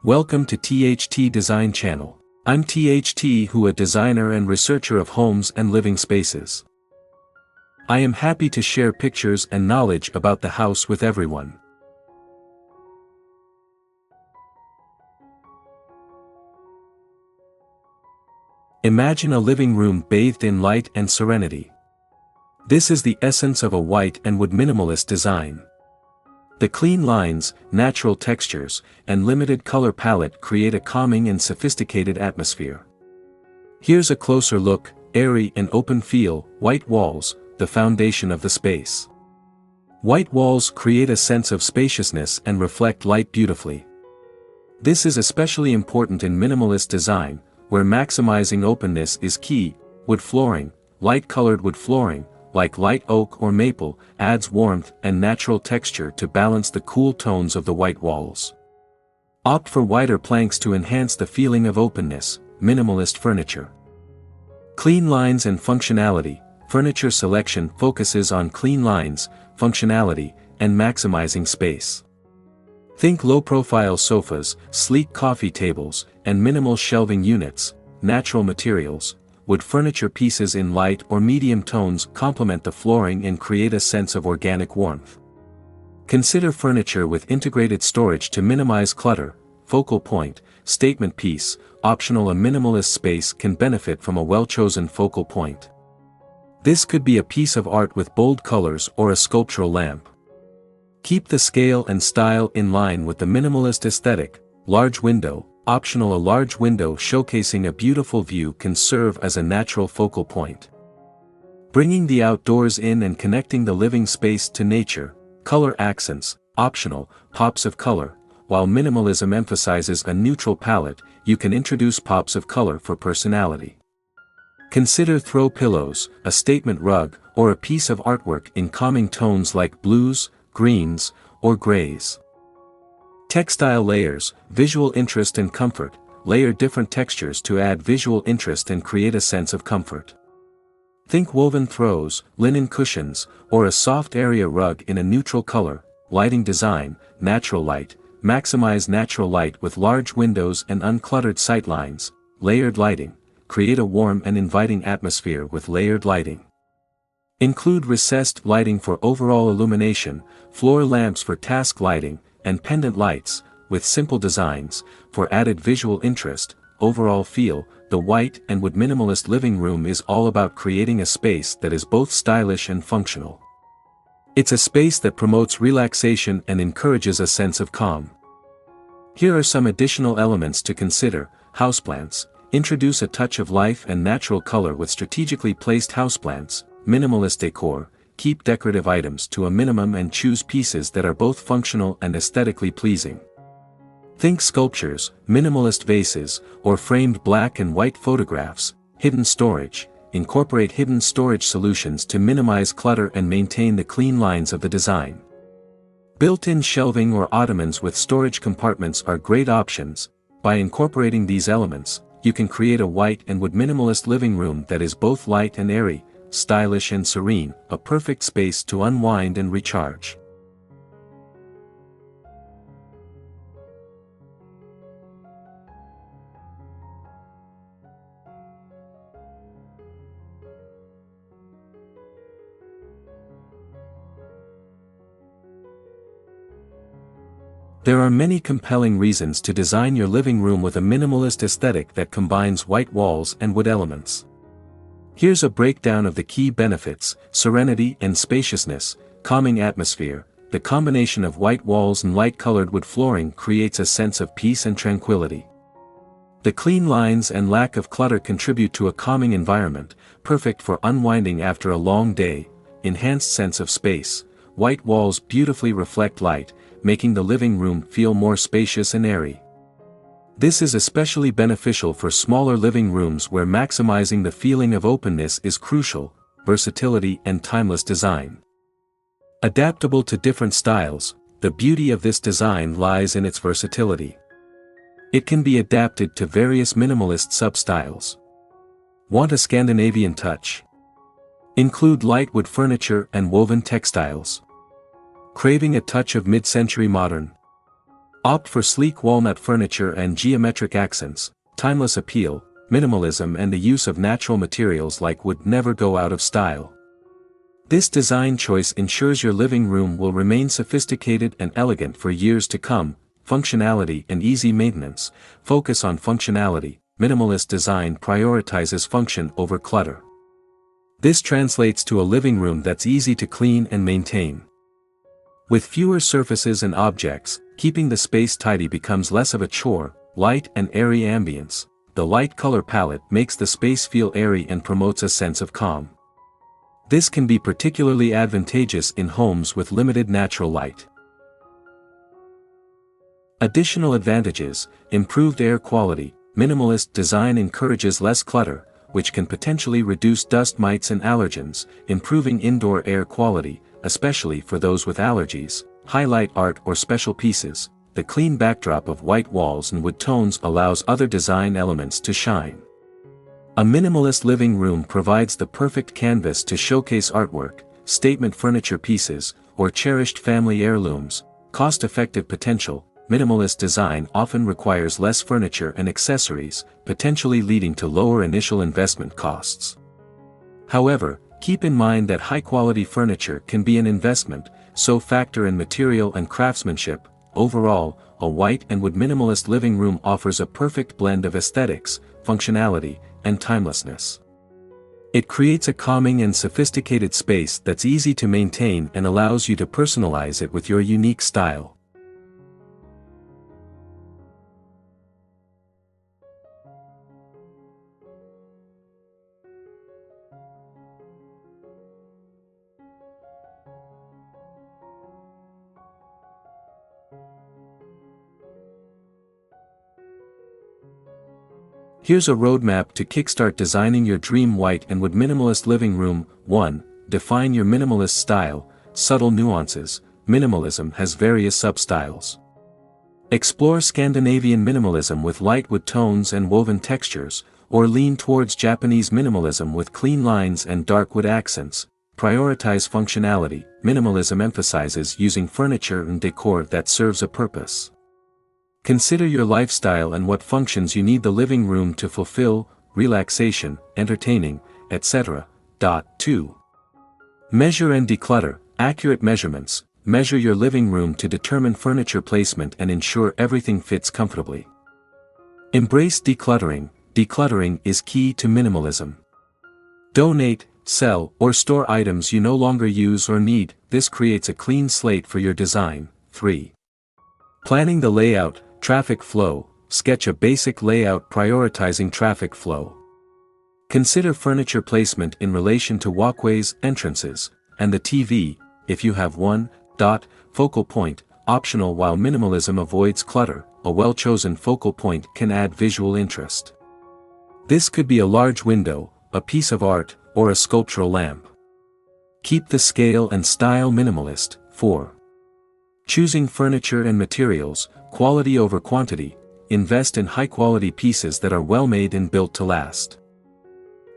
Welcome to THT Design Channel. I'm THT, who a designer and researcher of homes and living spaces. I am happy to share pictures and knowledge about the house with everyone. Imagine a living room bathed in light and serenity. This is the essence of a white and wood minimalist design. The clean lines, natural textures, and limited color palette create a calming and sophisticated atmosphere. Here's a closer look: airy and open feel, white walls, the foundation of the space. White walls create a sense of spaciousness and reflect light beautifully. This is especially important in minimalist design, where maximizing openness is key. Wood flooring, light-colored wood flooring, like light oak or maple, adds warmth and natural texture to balance the cool tones of the white walls. Opt for wider planks to enhance the feeling of openness. Minimalist furniture. Clean lines and functionality. Furniture selection focuses on clean lines, functionality, and maximizing space. Think low-profile sofas, sleek coffee tables, and minimal shelving units. Natural materials. Wood furniture pieces in light or medium tones complement the flooring and create a sense of organic warmth. Consider furniture with integrated storage to minimize clutter. Focal point, statement piece, optional. A minimalist space can benefit from a well-chosen focal point. This could be a piece of art with bold colors or a sculptural lamp. Keep the scale and style in line with the minimalist aesthetic. Large window, optional. A large window showcasing a beautiful view can serve as a natural focal point. Bringing the outdoors in and connecting the living space to nature. Color accents, optional. Pops of color. While minimalism emphasizes a neutral palette, you can introduce pops of color for personality. Consider throw pillows, a statement rug, or a piece of artwork in calming tones like blues, greens, or grays. Textile layers, visual interest and comfort. Layer different textures to add visual interest and create a sense of comfort. Think woven throws, linen cushions, or a soft area rug in a neutral color. Lighting design, natural light. Maximize natural light with large windows and uncluttered sightlines. Layered lighting. Create a warm and inviting atmosphere with layered lighting. Include recessed lighting for overall illumination, floor lamps for task lighting, and pendant lights, with simple designs, for added visual interest. Overall feel. The white and wood minimalist living room is all about creating a space that is both stylish and functional. It's a space that promotes relaxation and encourages a sense of calm. Here are some additional elements to consider. Houseplants. Introduce a touch of life and natural color with strategically placed houseplants. Minimalist decor. Keep decorative items to a minimum and choose pieces that are both functional and aesthetically pleasing. Think sculptures, minimalist vases, or framed black and white photographs. Hidden storage. Incorporate hidden storage solutions to minimize clutter and maintain the clean lines of the design. Built-in shelving or ottomans with storage compartments are great options. By incorporating these elements, you can create a white and wood minimalist living room that is both light and airy, stylish and serene, a perfect space to unwind and recharge. There are many compelling reasons to design your living room with a minimalist aesthetic that combines white walls and wood elements. Here's a breakdown of the key benefits: serenity and spaciousness, calming atmosphere. The combination of white walls and light-colored wood flooring creates a sense of peace and tranquility. The clean lines and lack of clutter contribute to a calming environment, perfect for unwinding after a long day. Enhanced sense of space. White walls beautifully reflect light, making the living room feel more spacious and airy. This is especially beneficial for smaller living rooms where maximizing the feeling of openness is crucial. Versatility and timeless design. Adaptable to different styles. The beauty of this design lies in its versatility. It can be adapted to various minimalist sub-styles. Want a Scandinavian touch? Include light wood furniture and woven textiles. Craving a touch of mid-century modern? Opt for sleek walnut furniture and geometric accents, timeless appeal, minimalism and the use of natural materials like wood never go out of style. This design choice ensures your living room will remain sophisticated and elegant for years to come. Functionality and easy maintenance. Focus on functionality. Minimalist design prioritizes function over clutter. This translates to a living room that's easy to clean and maintain. With fewer surfaces and objects, keeping the space tidy becomes less of a chore. Light and airy ambience. The light color palette makes the space feel airy and promotes a sense of calm. This can be particularly advantageous in homes with limited natural light. Additional advantages: improved air quality. Minimalist design encourages less clutter, which can potentially reduce dust mites and allergens, improving indoor air quality, especially for those with allergies. Highlight art or special pieces. The clean backdrop of white walls and wood tones allows other design elements to shine. A minimalist living room provides the perfect canvas to showcase artwork, statement furniture pieces, or cherished family heirlooms. Cost-effective potential. Minimalist design often requires less furniture and accessories, potentially leading to lower initial investment costs. However, keep in mind that high-quality furniture can be an investment, so factor in material and craftsmanship. Overall, a white and wood minimalist living room offers a perfect blend of aesthetics, functionality, and timelessness. It creates a calming and sophisticated space that's easy to maintain and allows you to personalize it with your unique style. Here's a roadmap to kickstart designing your dream white and wood minimalist living room. 1. Define your minimalist style. Subtle nuances. Minimalism has various substyles. Explore Scandinavian minimalism with light wood tones and woven textures, or lean towards Japanese minimalism with clean lines and dark wood accents. Prioritize functionality. Minimalism emphasizes using furniture and decor that serves a purpose. Consider your lifestyle and what functions you need the living room to fulfill: relaxation, entertaining, etc. 2. Measure and declutter. Accurate measurements. Measure your living room to determine furniture placement and ensure everything fits comfortably. Embrace decluttering. Decluttering is key to minimalism. Donate, sell, or store items you no longer use or need. This creates a clean slate for your design. 3. Planning the layout. Traffic flow. Sketch a basic layout prioritizing traffic flow. Consider furniture placement in relation to walkways, entrances, and the TV, if you have one. Focal point. Optional. While minimalism avoids clutter, a well-chosen focal point can add visual interest. This could be a large window, a piece of art, or a sculptural lamp. Keep the scale and style minimalist. 4. Choosing furniture and materials. Quality over quantity. Invest in high-quality pieces that are well-made and built to last.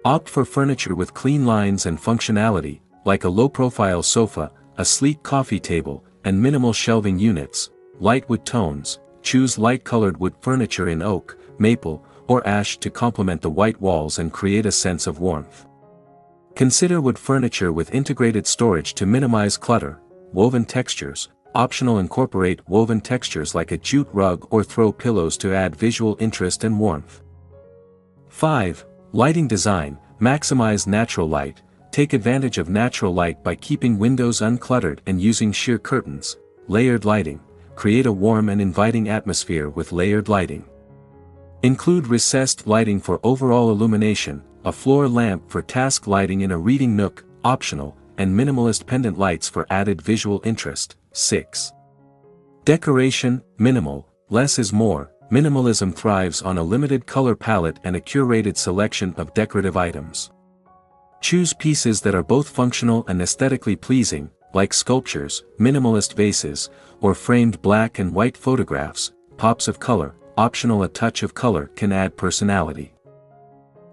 Opt for furniture with clean lines and functionality, like a low-profile sofa, a sleek coffee table, and minimal shelving units. Light wood tones. Choose light-colored wood furniture in oak, maple, or ash to complement the white walls and create a sense of warmth. Consider wood furniture with integrated storage to minimize clutter. Woven textures. Optional. Incorporate woven textures like a jute rug or throw pillows to add visual interest and warmth. 5. Lighting design. Maximize natural light. Take advantage of natural light by keeping windows uncluttered and using sheer curtains. Layered lighting. Create a warm and inviting atmosphere with layered lighting. Include recessed lighting for overall illumination, a floor lamp for task lighting in a reading nook, optional, and minimalist pendant lights for added visual interest. 6. Decoration. Minimal, less is more. Minimalism thrives on a limited color palette and a curated selection of decorative items. Choose pieces that are both functional and aesthetically pleasing, like sculptures, minimalist vases, or framed black and white photographs. Pops of color. Optional. A touch of color can add personality.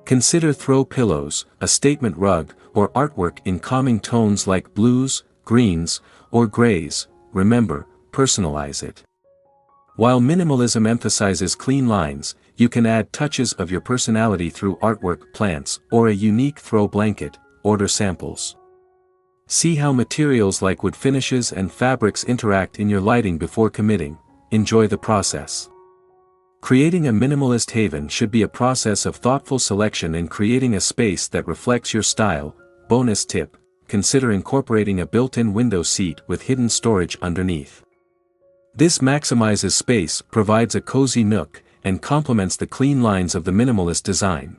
Consider throw pillows, a statement rug, or artwork in calming tones like blues, greens, or grays. Remember, personalize it. While minimalism emphasizes clean lines, you can add touches of your personality through artwork, plants, or a unique throw blanket. Order samples. See how materials like wood finishes and fabrics interact in your lighting before committing. Enjoy the process. Creating a minimalist haven should be a process of thoughtful selection in creating a space that reflects your style. Bonus tip: consider incorporating a built-in window seat with hidden storage underneath. This maximizes space, provides a cozy nook, and complements the clean lines of the minimalist design.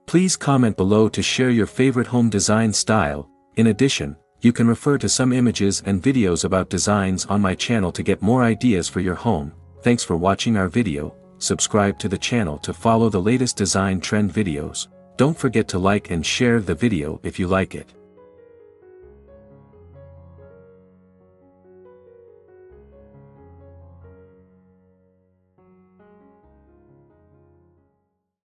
Please comment below to share your favorite home design style. In addition, you can refer to some images and videos about designs on my channel to get more ideas for your home. Thanks for watching our video. Subscribe to the channel to follow the latest design trend videos. Don't forget to like and share the video if you like it.